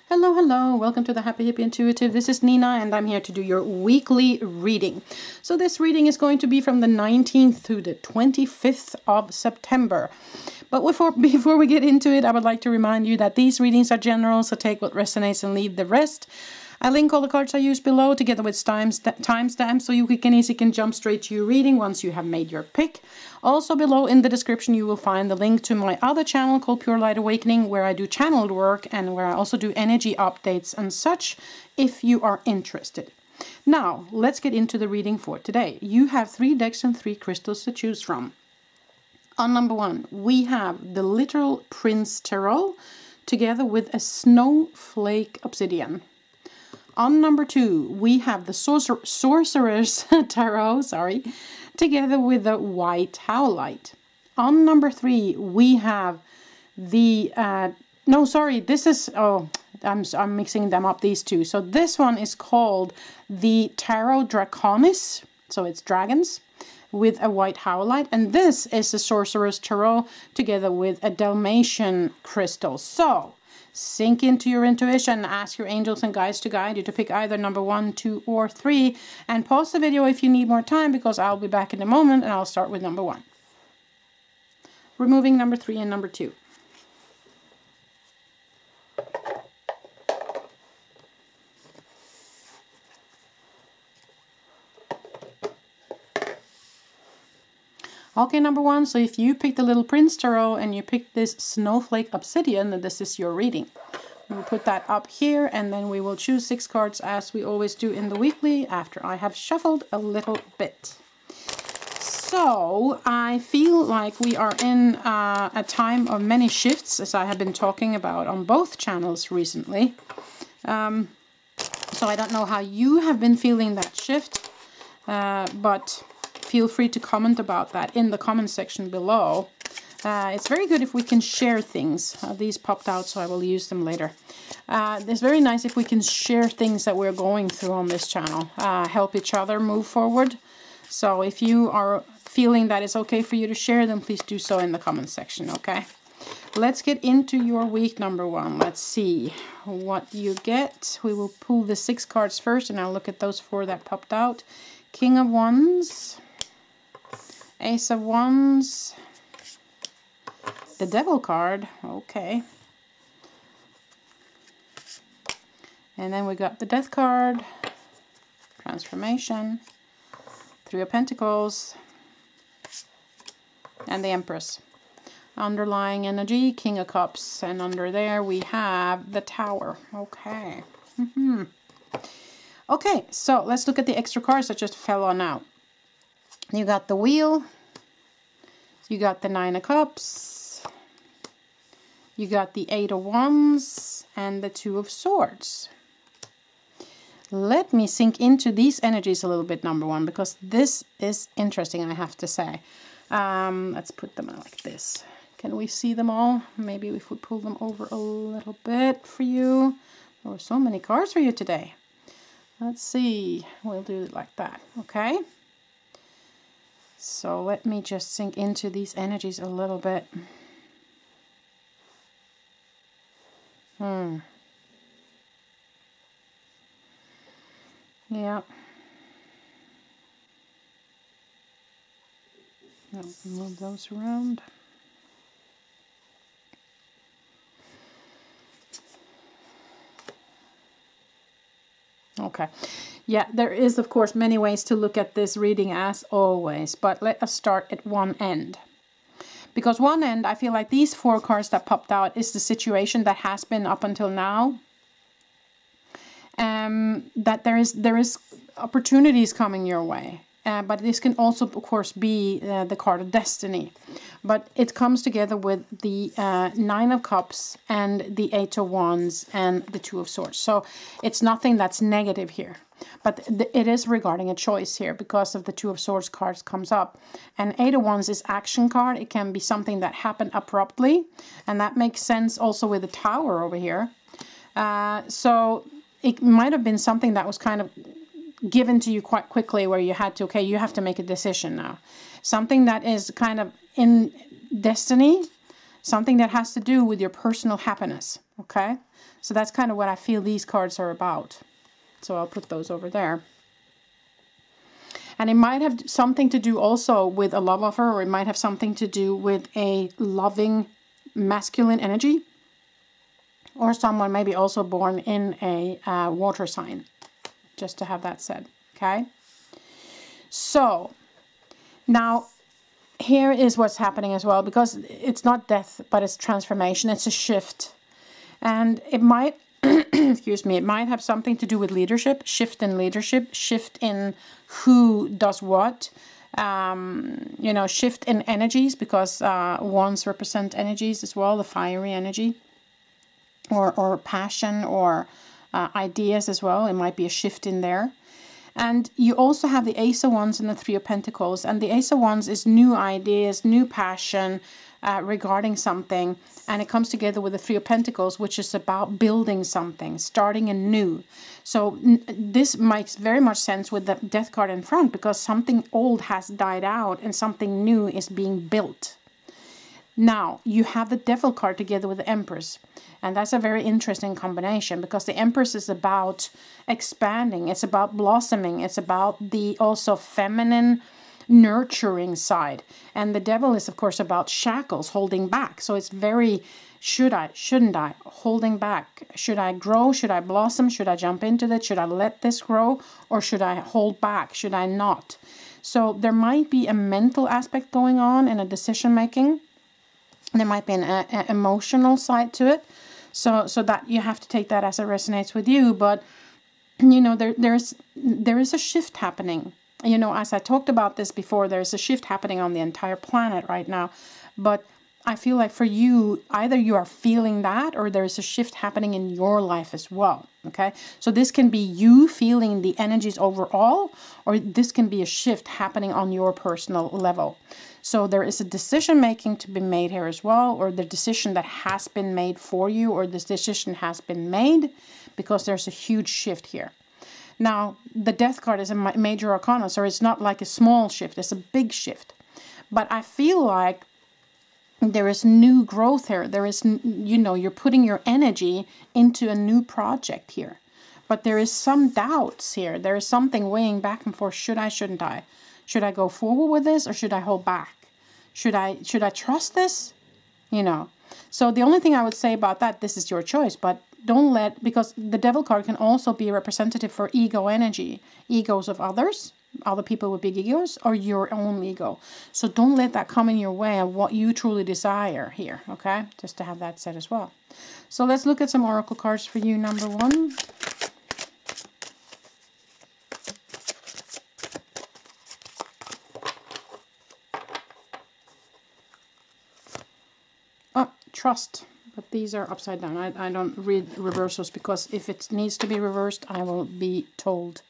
Hello, hello, welcome to the Happy Hippie Intuitive. This is Nina and I'm here to do your weekly reading. So this reading is going to be from the 19th to the 25th of September. But before we get into it, I would like to remind you that these readings are general, so take what resonates and leave the rest. I link all the cards I use below together with timestamps so you can jump straight to your reading once you have made your pick. Also below in the description you will find the link to my other channel called Pure Light Awakening, where I do channeled work and where I also do energy updates and such if you are interested. Now let's get into the reading for today. You have 3 decks and 3 crystals to choose from. On number 1 we have the Literal Prince Tarot together with a Snowflake Obsidian. On number 2, we have the Sourcerers Tarot, together with the White Howlite. On number 3, we have the, I'm mixing them up, these two. So this one is called the Tarot Draconis, so it's dragons, with a White Howlite. And this is the Sourcerers Tarot together with a Dalmatian crystal. So sink into your intuition, ask your angels and guides to guide you to pick either number 1, 2, or 3, and pause the video if you need more time because I'll be back in a moment and I'll start with number 1. Removing number 3 and number 2. Okay, number 1, so if you picked the Little Prince Tarot and you picked this Snowflake Obsidian, then this is your reading. We'll put that up here and then we will choose 6 cards as we always do in the weekly after I have shuffled a little bit. So I feel like we are in a time of many shifts, as I have been talking about on both channels recently. So I don't know how you have been feeling that shift, but feel free to comment about that in the comment section below. It's very good if we can share things. These popped out, so I will use them later. It's very nice if we can share things that we're going through on this channel. Help each other move forward. So if you are feeling that it's okay for you to share, then please do so in the comment section, okay? Let's get into your week number 1. Let's see what you get. We will pull the 6 cards first, and I'll look at those 4 that popped out. King of Wands, Ace of Wands, the Devil card, okay. And then we got the Death card, Transformation, 3 of Pentacles, and the Empress. Underlying energy, King of Cups, and under there we have the Tower, okay. Okay, so let's look at the extra cards that just fell on out. You got the Wheel, you got the 9 of Cups, you got the 8 of Wands, and the 2 of Swords. Let me sink into these energies a little bit, number 1, because this is interesting, I have to say. Let's put them like this. Can we see them all? Maybe if we pull them over a little bit for you. There were so many cards for you today. Let's see. We'll do it like that, okay? So let me just sink into these energies a little bit. Yeah. I'll move those around. Okay. Yeah, there is of course many ways to look at this reading as always, but let us start at one end. Because one end, I feel like these 4 cards that popped out is the situation that has been up until now. That there is opportunities coming your way. But this can also, of course, be the card of destiny. But it comes together with the 9 of Cups and the 8 of Wands and the 2 of Swords. So it's nothing that's negative here. But it is regarding a choice here because of the 2 of Swords cards comes up. And 8 of Wands is action card. It can be something that happened abruptly. And that makes sense also with the Tower over here. So it might have been something that was kind of given to you quite quickly where you had to, okay, you have to make a decision now. Something that is kind of in destiny something that has to do with your personal happiness, okay? So that's kind of what I feel these cards are about. So I'll put those over there. And it might have something to do also with a love offer, or it might have something to do with a loving masculine energy, or someone maybe also born in a water sign, just to have that said, okay? So now here is what's happening as well, because it's not death, but it's transformation. It's a shift. And it might, excuse me, it might have something to do with leadership, shift in who does what, you know, shift in energies, because wands represent energies as well, the fiery energy, or passion, or ideas as well. It might be a shift in there. And you also have the Ace of Wands and the Three of Pentacles. And the Ace of Wands is new ideas, new passion regarding something. And it comes together with the Three of Pentacles, which is about building something, starting anew. So this makes very much sense with the Death card in front, because something old has died out and something new is being built. Now, you have the Devil card together with the Empress. And that's a very interesting combination, because the Empress is about expanding. It's about blossoming. It's about the also feminine nurturing side. And the Devil is, of course, about shackles, holding back. So it's very, should I, shouldn't I, holding back. Should I grow? Should I blossom? Should I jump into it? Should I let this grow? Or should I hold back? Should I not? So there might be a mental aspect going on in a decision making. There might be an emotional side to it, so that you have to take that as it resonates with you. But you know, there is a shift happening. You know, as I talked about this before, there's a shift happening on the entire planet right now. But I feel like for you, either you are feeling that, or there is a shift happening in your life as well. Okay, so this can be you feeling the energies overall, or this can be a shift happening on your personal level. So there is a decision making to be made here as well, or the decision that has been made for you, or this decision has been made, because there's a huge shift here. Now, the Death card is a major arcana, so it's not like a small shift, it's a big shift. But I feel like there is new growth here. There is, you know, you're putting your energy into a new project here. But there is some doubts here. There is something weighing back and forth. Should I, shouldn't I? Should I go forward with this, or should I hold back? Should I trust this? You know. So the only thing I would say about that, this is your choice, but don't let, because the Devil card can also be representative for ego energy, egos of others, other people with big egos, or your own ego. So don't let that come in your way of what you truly desire here, okay? Just to have that said as well. So let's look at some oracle cards for you, number one. Trust, but these are upside down. I don't read reversals, because if it needs to be reversed, I will be told.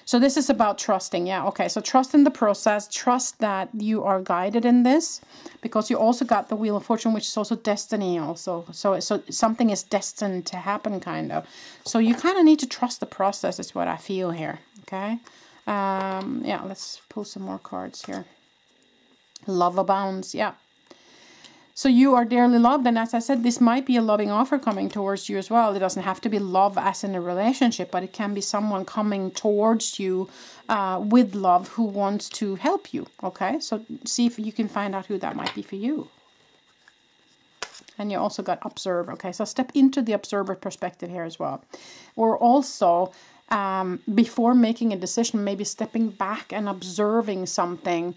So this is about trusting. Yeah, okay. So trust in the process. Trust that you are guided in this, because you also got the Wheel of Fortune, which is also destiny also. So something is destined to happen, kind of. So you kind of need to trust the process, is what I feel here. Okay. Yeah, let's pull some more cards here. Love abounds. Yeah. So you are dearly loved, and as I said, this might be a loving offer coming towards you as well. It doesn't have to be love as in a relationship, but it can be someone coming towards you with love who wants to help you, okay? So see if you can find out who that might be for you. And you also got observe, okay? So step into the observer perspective here as well. Or also, before making a decision, maybe stepping back and observing something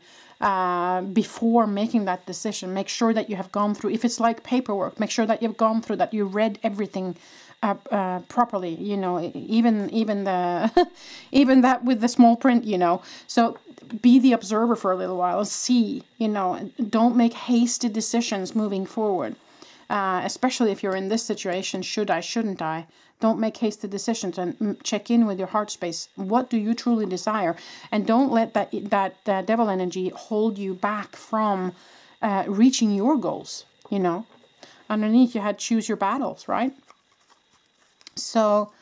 before making that decision. Make sure that you have gone through, if it's like paperwork, make sure that you've gone through, that you read everything properly, you know, even the even that with the small print, you know. So be the observer for a little while and see, you know, don't make hasty decisions moving forward, especially if you're in this situation. Should I, shouldn't I? Don't make hasty decisions, and check in with your heart space. What do you truly desire? And don't let that devil energy hold you back from reaching your goals, you know. Underneath you had choose your battles, right? So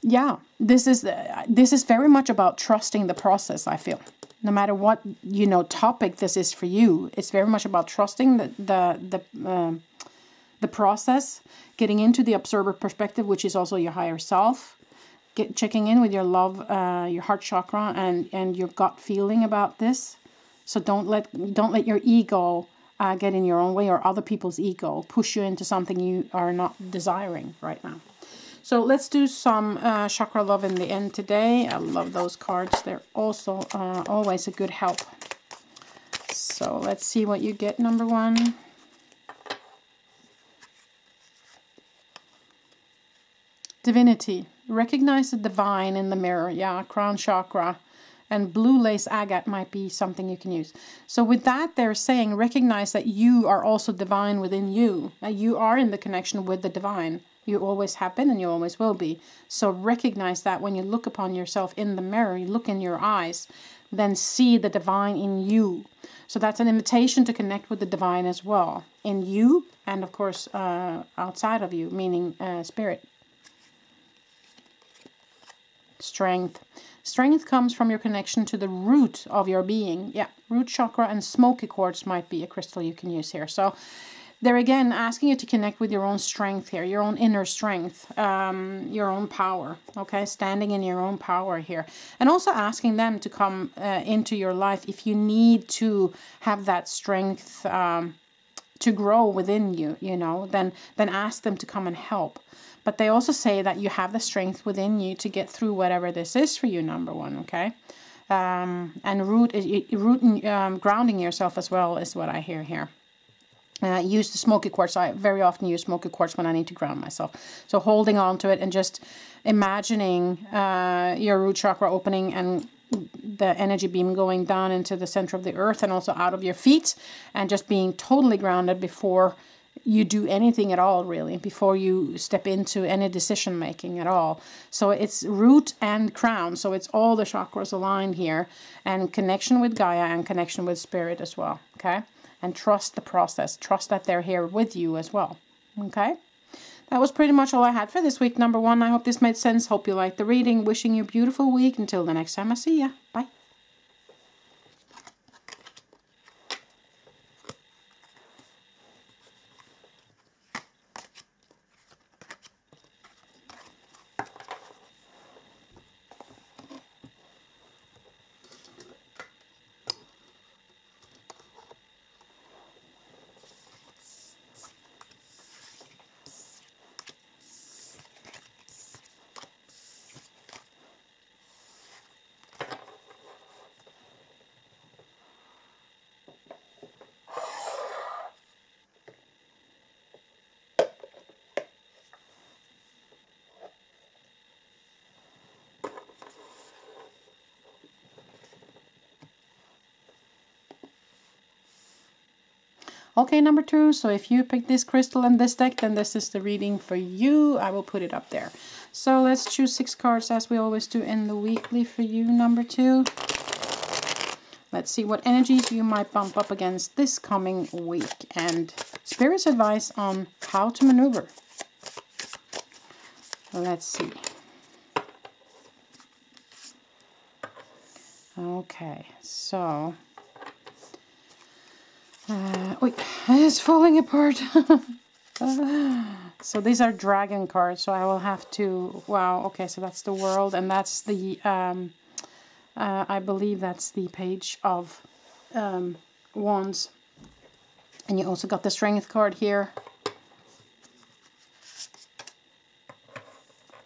yeah, this is very much about trusting the process, I feel. no matter what, you know, topic this is for you. It's very much about trusting the process, getting into the observer perspective, which is also your higher self, checking in with your love, your heart chakra, and your gut feeling about this. So don't let your ego get in your own way, or other people's ego push you into something you are not desiring right now. So let's do some chakra love in the end today. I love those cards. They're also always a good help. So let's see what you get, number one. Divinity. Recognize the divine in the mirror. Yeah, crown chakra. And blue lace agate might be something you can use. So with that, they're saying recognize that you are also divine within you. You are in the connection with the divine. You always have been and you always will be. So recognize that when you look upon yourself in the mirror, you look in your eyes, then see the divine in you. So that's an invitation to connect with the divine as well. In you and of course outside of you, meaning spirit. Strength. Strength comes from your connection to the root of your being. Yeah, root chakra and smoky quartz might be a crystal you can use here. So they're again asking you to connect with your own strength here, your own inner strength, your own power, okay? Standing in your own power here. And also asking them to come into your life if you need to have that strength to grow within you, you know, then ask them to come and help. But they also say that you have the strength within you to get through whatever this is for you, number one, okay? And grounding yourself as well is what I hear here. Use the smoky quartz. I very often use smoky quartz when I need to ground myself. So holding on to it and just imagining your root chakra opening and the energy beam going down into the center of the earth and also out of your feet, and just being totally grounded before you do anything at all, really, before you step into any decision making at all. So it's root and crown, so it's all the chakras aligned here, and connection with Gaia and connection with spirit as well, okay? And trust the process, trust that they're here with you as well, okay? That was pretty much all I had for this week, number one. I hope this made sense. Hope you liked the reading. Wishing you a beautiful week. Until the next time I see ya. Bye. Okay, number two, so if you pick this crystal and this deck, then this is the reading for you. I will put it up there. So let's choose 6 cards as we always do in the weekly for you, number two. Let's see what energies you might bump up against this coming week. And Spirit's advice on how to maneuver. Let's see. Okay, so... it's falling apart. So these are dragon cards, so I will have to... Wow, okay, so that's the world, and that's the... I believe that's the page of wands. And you also got the strength card here.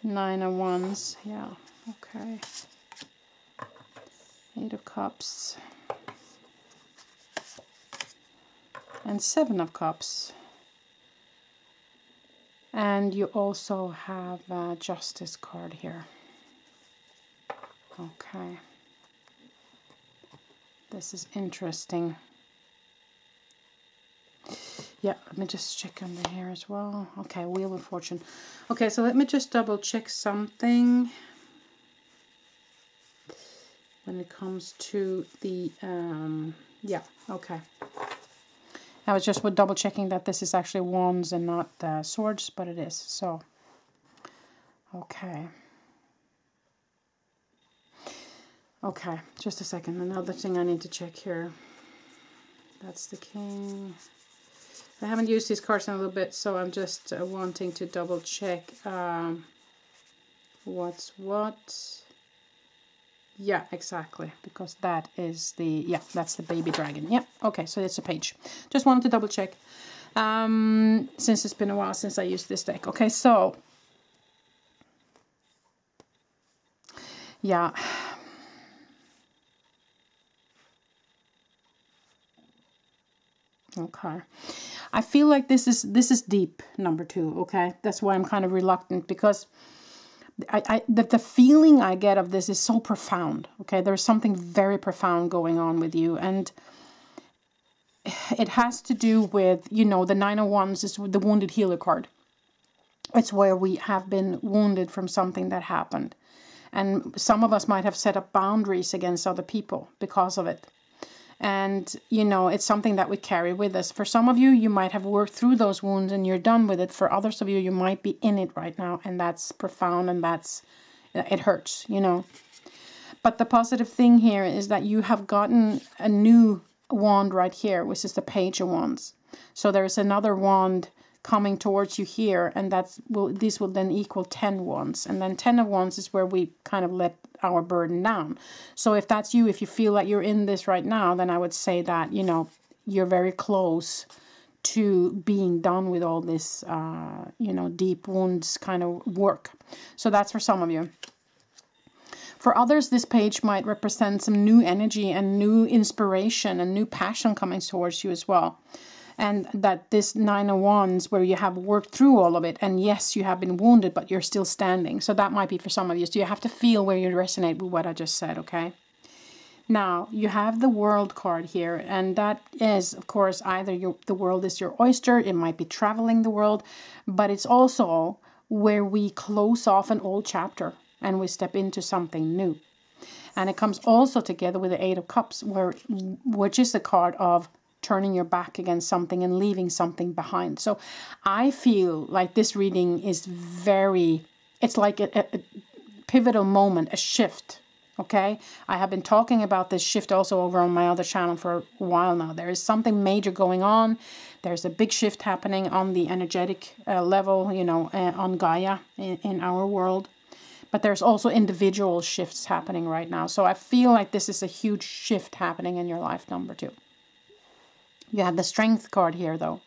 9 of wands, yeah, okay. 8 of cups. And 7 of cups. And you also have a justice card here. Okay. This is interesting. Yeah, let me just check under here as well. Okay, Wheel of Fortune. Okay, so let me just double check something. When it comes to the, yeah, okay. I was just double checking that this is actually wands and not swords, but it is, so. Okay. Okay, just a second. Another thing I need to check here. That's the king. I haven't used these cards in a little bit, so I'm just wanting to double check what's what. Yeah, exactly, because that is the, yeah, that's the baby dragon. Yeah, okay, so it's a page. Just wanted to double check, since it's been a while since I used this deck. Okay, so, yeah. Okay. I feel like this is deep, number 2, okay? That's why I'm kind of reluctant, because the feeling I get of this is so profound, okay? There's something very profound going on with you, and it has to do with, you know, the 9 of Wands is the wounded healer card. It's where we have been wounded from something that happened. And some of us might have set up boundaries against other people because of it. And, you know, it's something that we carry with us. For some of you, you might have worked through those wounds and you're done with it. For others of you, you might be in it right now. And that's profound, and it hurts, you know. But the positive thing here is that you have gotten a new wand right here, which is the Page of Wands. So there's another wand coming towards you here, and this will then equal 10 wands. And then 10 of wands is where we kind of let our burden down. So if that's you, if you feel like you're in this right now, then I would say that, you know, you're very close to being done with all this, you know, deep wounds kind of work. So that's for some of you. For others, this page might represent some new energy and new inspiration and new passion coming towards you as well. And that this 9 of Wands, where you have worked through all of it, and yes, you have been wounded, but you're still standing. So that might be for some of you. So you have to feel where you resonate with what I just said, okay? Now, you have the World card here, and that is, of course, either the world is your oyster, it might be traveling the world, but it's also where we close off an old chapter and we step into something new. And it comes also together with the 8 of Cups, which is the card of turning your back against something and leaving something behind. So I feel like this reading is it's like a pivotal moment, a shift, okay? I have been talking about this shift also over on my other channel for a while now. There is something major going on. There's a big shift happening on the energetic level, you know, on Gaia in our world. But there's also individual shifts happening right now. So I feel like this is a huge shift happening in your life, number 2. You have the Strength card here, though.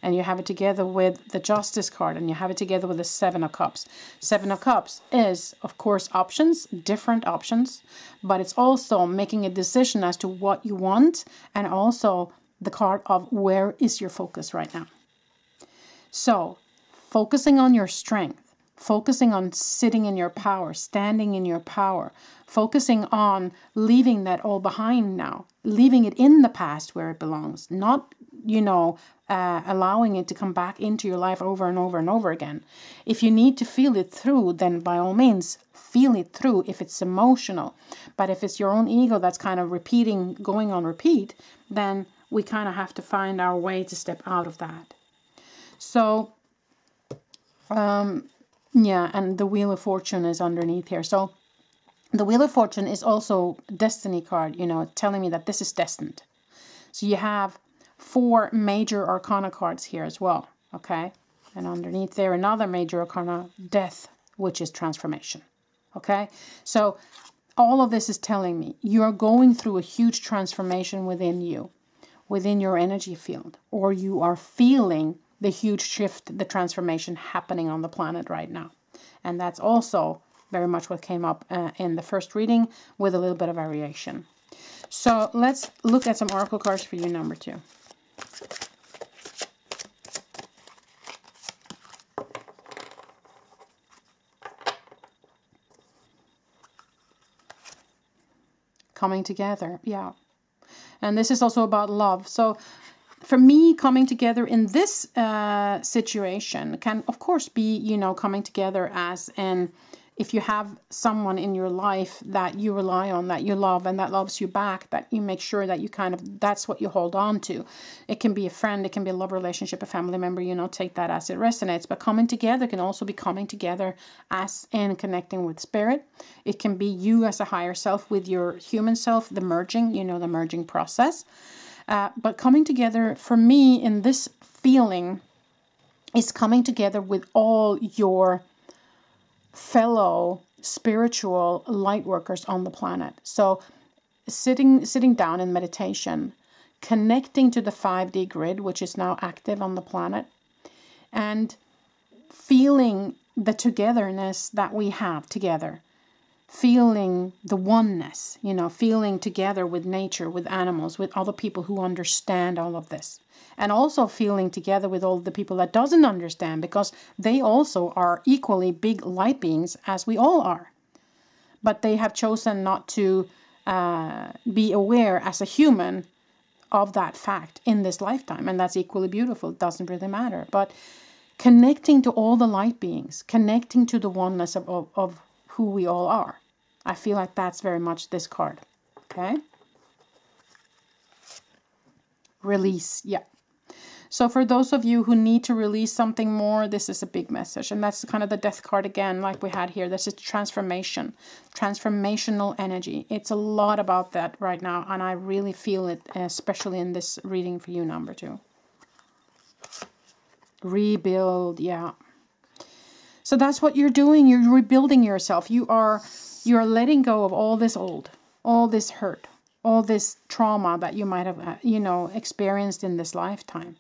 And you have it together with the Justice card. And you have it together with the 7 of Cups. 7 of Cups is, of course, options, different options. But it's also making a decision as to what you want. And also the card of where is your focus right now. So, focusing on your strength. Focusing on sitting in your power, standing in your power, focusing on leaving that all behind now, leaving it in the past where it belongs, not, you know, allowing it to come back into your life over and over and over again. If you need to feel it through, then by all means, feel it through if it's emotional. But if it's your own ego that's kind of repeating, going on repeat, then we kind of have to find our way to step out of that. So, yeah, and the Wheel of Fortune is underneath here. So the Wheel of Fortune is also Destiny card, you know, telling me that this is destined. So you have 4 major arcana cards here as well, okay? And underneath there, another major arcana, Death, which is transformation, okay? So all of this is telling me you are going through a huge transformation within you, within your energy field, or you are feeling the huge shift, the transformation happening on the planet right now. And that's also very much what came up in the first reading with a little bit of variation. So let's look at some oracle cards for you, number 2. Coming together, yeah. And this is also about love. So for me, coming together in this situation can, of course, be, you know, coming together as in if you have someone in your life that you rely on, that you love, and that loves you back, that you make sure that you kind of, that's what you hold on to. It can be a friend, it can be a love relationship, a family member, you know, take that as it resonates. But coming together can also be coming together as in connecting with spirit. It can be you as a higher self with your human self, the merging, you know, the merging process. But coming together for me in this feeling is coming together with all your fellow spiritual light workers on the planet. So sitting down in meditation, connecting to the 5D grid, which is now active on the planet, and feeling the togetherness that we have together, feeling the oneness, you know, feeling together with nature, with animals, with other people who understand all of this. And also feeling together with all the people that doesn't understand, because they also are equally big light beings as we all are. But they have chosen not to be aware as a human of that fact in this lifetime. And that's equally beautiful. It doesn't really matter. But connecting to all the light beings, connecting to the oneness of who we all are. I feel like that's very much this card. Okay? Release. Yeah. So for those of you who need to release something more, this is a big message. And that's kind of the death card again, like we had here. This is transformation, transformational energy. It's a lot about that right now. And I really feel it, especially in this reading for you, number 2. Rebuild, yeah. So that's what you're doing. You're rebuilding yourself. You're letting go of all this old, all this hurt, all this trauma that you might have, you know, experienced in this lifetime.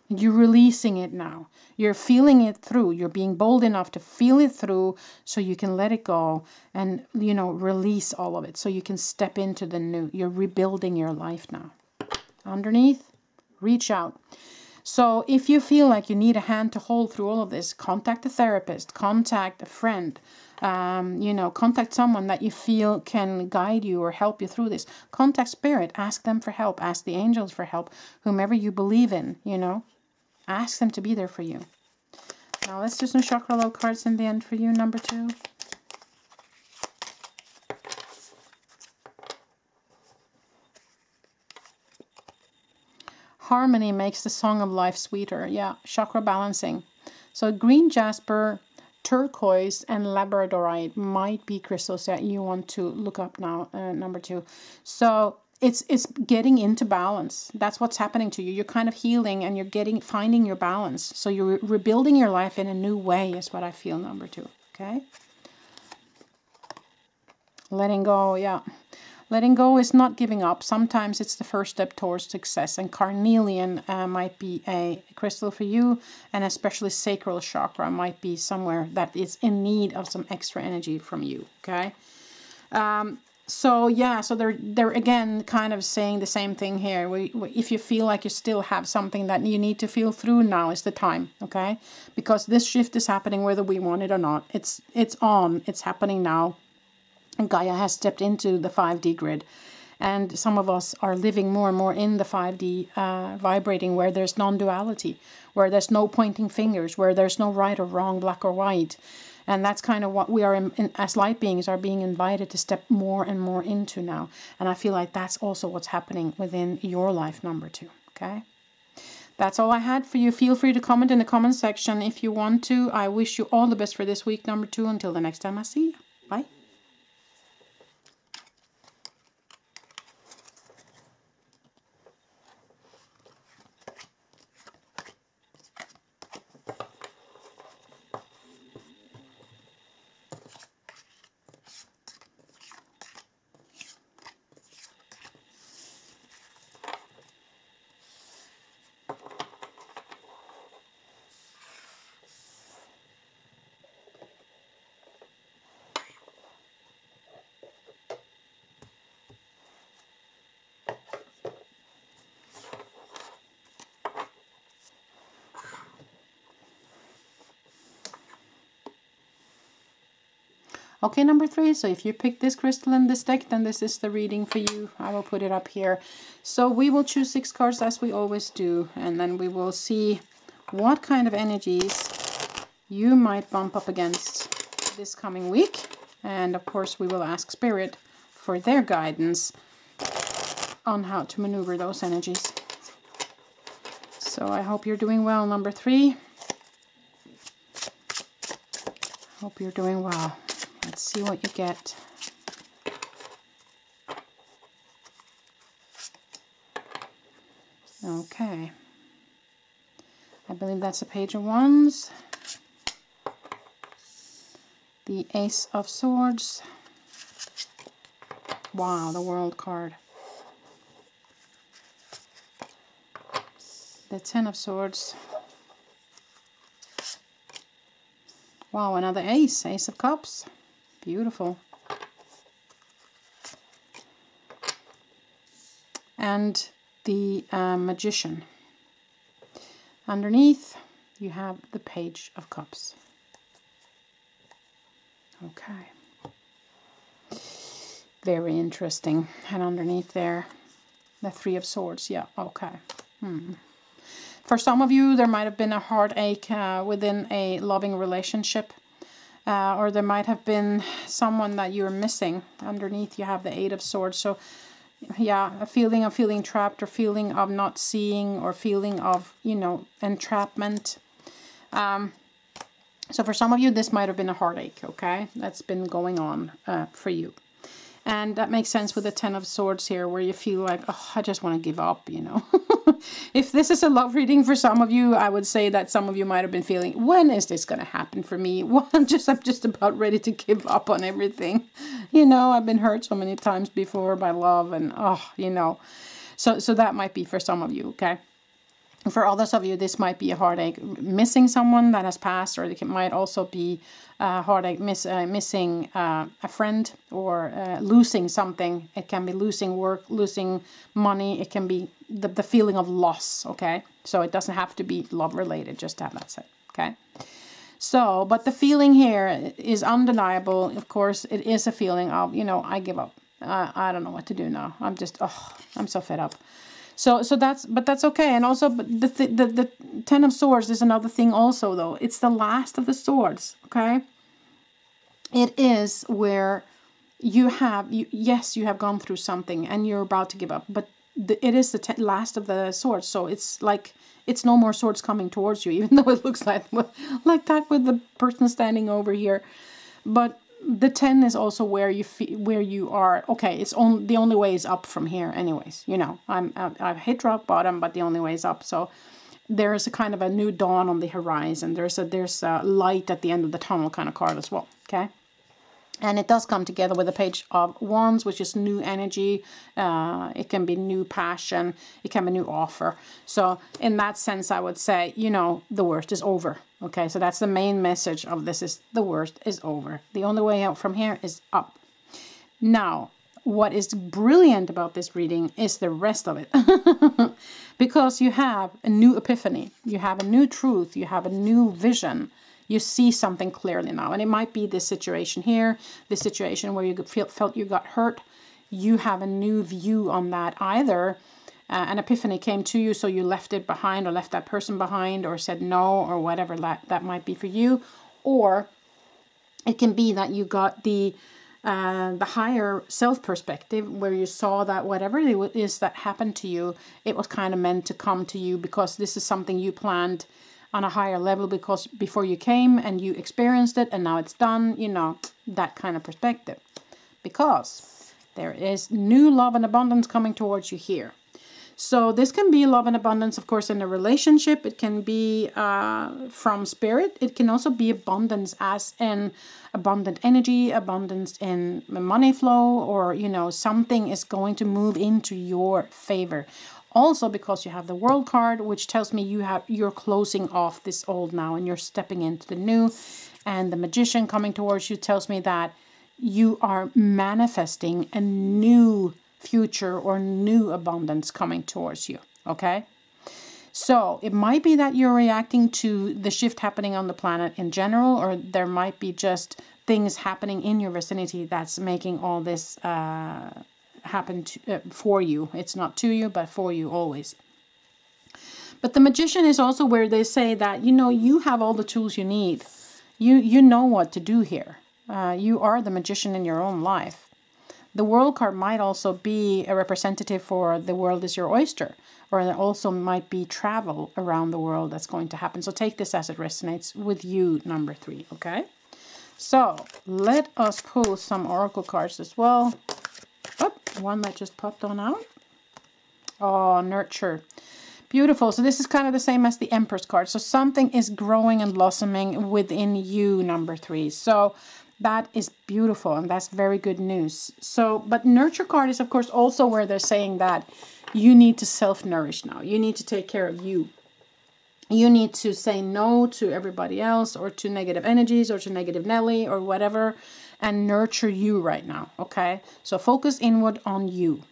You're releasing it now. You're feeling it through. You're being bold enough to feel it through so you can let it go and, you know, release all of it so you can step into the new. You're rebuilding your life now. Underneath, reach out. So if you feel like you need a hand to hold through all of this, contact a therapist, contact a friend, you know, contact someone that you feel can guide you or help you through this. Contact spirit, ask them for help, ask the angels for help, whomever you believe in, you know. Ask them to be there for you. Now let's do some chakra love cards in the end for you, number 2. Harmony makes the song of life sweeter. Yeah, chakra balancing. So green jasper, turquoise, and labradorite might be crystals that you want to look up now, number 2. So it's getting into balance. That's what's happening to you. You're kind of healing and you're finding your balance. So you're rebuilding your life in a new way is what I feel, number 2. Okay? Letting go, yeah. Letting go is not giving up. Sometimes it's the first step towards success. And carnelian might be a crystal for you. And especially sacral chakra might be somewhere that is in need of some extra energy from you. Okay? So yeah, so they're again kind of saying the same thing here. If you feel like you still have something that you need to feel through, now is the time, okay? Because this shift is happening whether we want it or not. It's on. It's happening now. And Gaia has stepped into the 5D grid. And some of us are living more and more in the 5D vibrating where there's non-duality, where there's no pointing fingers, where there's no right or wrong, black or white. And that's kind of what we are, as light beings, are being invited to step more and more into now. And I feel like that's also what's happening within your life, number 2. Okay? That's all I had for you. Feel free to comment in the comment section if you want to. I wish you all the best for this week, number 2. Until the next time I see you. Bye. Okay, number 3, so if you pick this crystal in this deck, then this is the reading for you. I will put it up here. So we will choose 6 cards as we always do, and then we will see what kind of energies you might bump up against this coming week. And of course, we will ask Spirit for their guidance on how to maneuver those energies. So I hope you're doing well, number 3. Hope you're doing well. Let's see what you get. Okay. I believe that's a Page of Wands. The Ace of Swords. Wow, the World card. The Ten of Swords. Wow, another Ace. Ace of Cups. Beautiful. And the Magician. Underneath, you have the Page of Cups. Okay. Very interesting. And underneath there, the Three of Swords. Yeah, okay. For some of you, there might have been a heartache within a loving relationship. Or there might have been someone that you're missing. Underneath, you have the Eight of Swords. So, yeah, a feeling of feeling trapped, or feeling of not seeing, or feeling of, you know, entrapment. So for some of you, this might have been a heartache, okay? That's been going on for you. And that makes sense with the Ten of Swords here, where you feel like, oh, I just want to give up, you know. If this is a love reading for some of you, I would say that some of you might have been feeling, when is this going to happen for me? Well, I'm just about ready to give up on everything. You know, I've been hurt so many times before by love, and, oh, you know. So that might be for some of you, okay? For others of you, this might be a heartache missing someone that has passed, or it might also be a heartache missing a friend, or losing something. It can be losing work, losing money. It can be the feeling of loss, okay? So it doesn't have to be love related, just to have that said, okay? So, but the feeling here is undeniable. Of course, it is a feeling of, you know, I give up. I don't know what to do now. I'm just, oh, I'm so fed up. So that's okay. And also, but the Ten of Swords is another thing also, though. It's the last of the swords, okay? It is where you have, yes, you have gone through something and you're about to give up, but it is the last of the swords. So it's like, it's no more swords coming towards you, even though it looks like that with the person standing over here. But the 10 is also where you are. Okay, it's the only way is up from here, anyways. You know, I've hit rock bottom, but the only way is up. So there is a kind of a new dawn on the horizon. There's a light at the end of the tunnel kind of card as well. Okay, and it does come together with a Page of Wands, which is new energy. It can be new passion. It can be new offer. So in that sense, I would say, you know, the worst is over. Okay, so that's the main message of this, is the worst is over. The only way out from here is up. Now, what is brilliant about this reading is the rest of it. Because you have a new epiphany. You have a new truth. You have a new vision. You see something clearly now. And it might be this situation here, this situation where you felt you got hurt. You have a new view on that. Either an epiphany came to you, so you left it behind, or left that person behind, or said no, or whatever that might be for you. Or it can be that you got the higher self perspective, where you saw that whatever it is that happened to you, it was kind of meant to come to you, because this is something you planned on a higher level, because before you came and you experienced it, and now it's done, you know, that kind of perspective. Because there is new love and abundance coming towards you here. So this can be love and abundance, of course, in a relationship. It can be from spirit. It can also be abundance as in abundant energy, abundance in money flow, or, you know, something is going to move into your favor. Also, because you have the World card, which tells me you're closing off this old now and you're stepping into the new. And the Magician coming towards you tells me that you are manifesting a new future or new abundance coming towards you, okay? So it might be that you're reacting to the shift happening on the planet in general, or there might be just things happening in your vicinity that's making all this happen for you. It's not to you, but for you always. But the Magician is also where they say that, you know, you have all the tools you need. You know what to do here. You are the magician in your own life. The world card might also be a representative for the world is your oyster, or there also might be travel around the world that's going to happen. So take this as it resonates with you, number 3, okay? So let us pull some oracle cards as well. Oh, one that just popped on out. Oh, nurture. Beautiful. So this is kind of the same as the Empress card. So something is growing and blossoming within you, number 3. So that is beautiful, and that's very good news. So, but nurture card is, of course, also where they're saying that you need to self-nourish now. You need to take care of you. You need to say no to everybody else, or to negative energies, or to negative Nelly, or whatever, and nurture you right now, okay? So focus inward on you.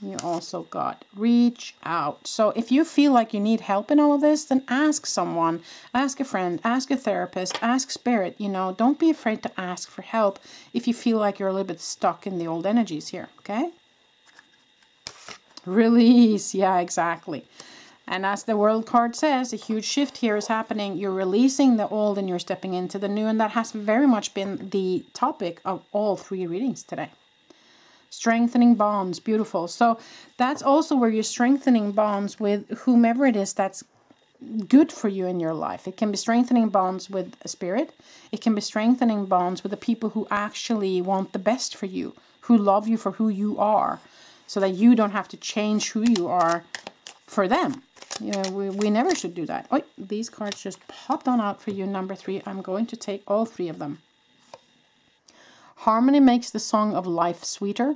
You also got reach out. So if you feel like you need help in all of this, then ask someone, ask a friend, ask a therapist, ask spirit, you know, don't be afraid to ask for help if you feel like you're a little bit stuck in the old energies here, okay? Release, yeah, exactly. And as the world card says, a huge shift here is happening. You're releasing the old and you're stepping into the new, and that has very much been the topic of all 3 readings today. Strengthening bonds, beautiful. So that's also where you're strengthening bonds with whomever it is that's good for you in your life. It can be strengthening bonds with a spirit. It can be strengthening bonds with the people who actually want the best for you, who love you for who you are, so that you don't have to change who you are for them. You know, we never should do that. Oh, these cards just popped on out for you, number 3. I'm going to take all 3 of them. Harmony makes the song of life sweeter.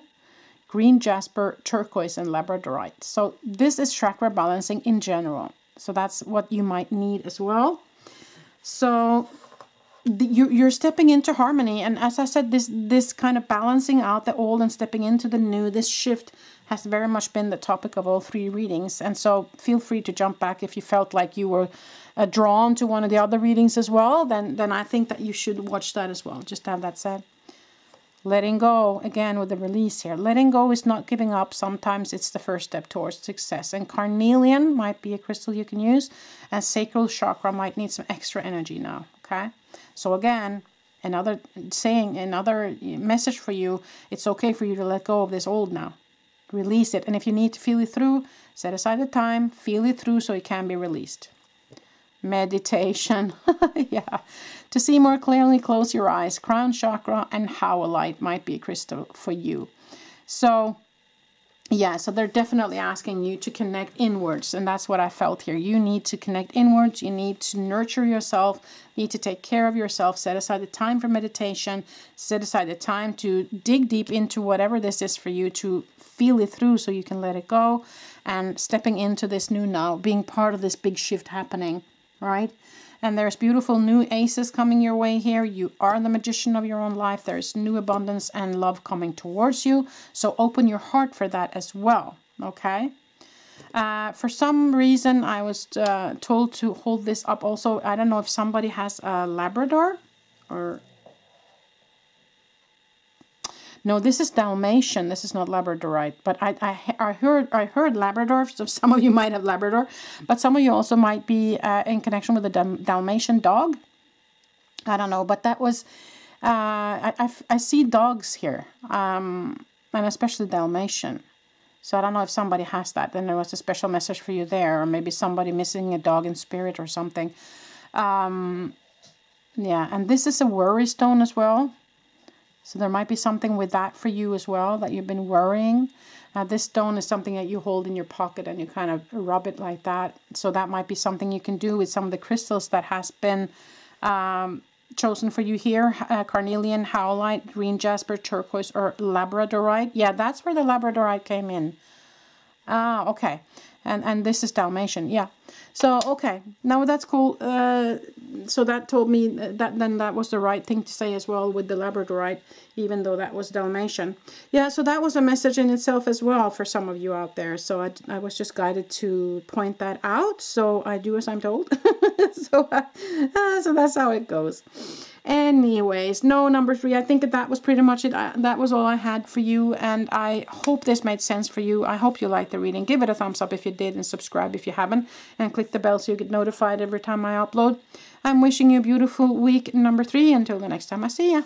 Green jasper, turquoise, and labradorite. So this is chakra balancing in general. So that's what you might need as well. So you're stepping into harmony. And as I said, this kind of balancing out the old and stepping into the new, this shift has very much been the topic of all 3 readings. And so feel free to jump back if you felt like you were drawn to one of the other readings as well. Then I think that you should watch that as well. Just to have that said. Letting go, again with the release here. Letting go is not giving up. Sometimes it's the first step towards success. And carnelian might be a crystal you can use. And sacral chakra might need some extra energy now, okay? So again, another message for you, it's okay for you to let go of this old now. Release it. And if you need to feel it through, set aside the time, feel it through so it can be released. Meditation. Yeah. To see more clearly, close your eyes. Crown chakra and howlite might be a crystal for you. So, yeah, so they're definitely asking you to connect inwards. And that's what I felt here. You need to connect inwards. You need to nurture yourself. You need to take care of yourself. Set aside the time for meditation. Set aside the time to dig deep into whatever this is for you, to feel it through so you can let it go. And stepping into this new now, being part of this big shift happening, right? And there's beautiful new aces coming your way here. You are the magician of your own life. There's new abundance and love coming towards you. So open your heart for that as well, okay? For some reason, I was told to hold this up also. I don't know if somebody has a Labrador or... No, this is Dalmatian. This is not Labradorite. But I heard Labrador. So some of you might have Labrador, but some of you also might be in connection with a Dalmatian dog. I don't know, but that was I see dogs here, and especially Dalmatian. So I don't know if somebody has that. Then there was a special message for you there, or maybe somebody missing a dog in spirit or something. Yeah, and this is a worry stone as well. So there might be something with that for you as well, that you've been worrying. This stone is something that you hold in your pocket and you kind of rub it like that. So that might be something you can do with some of the crystals that has been chosen for you here. Carnelian, howlite, green jasper, turquoise, or labradorite. Yeah, that's where the labradorite came in. Ah, okay. And this is Dalmatian, yeah. So, okay, now that's cool. So that told me that was the right thing to say as well with the Labradorite, even though that was Dalmatian. Yeah, so that was a message in itself as well for some of you out there. So I was just guided to point that out. So I do as I'm told. So that's how it goes. Anyways, no, number 3, I think that was pretty much it. That was all I had for you, and I hope this made sense for you. I hope you liked the reading. Give it a thumbs up if you did, and subscribe if you haven't, and click the bell so you get notified every time I upload. I'm wishing you a beautiful week, number 3. Until the next time I see ya.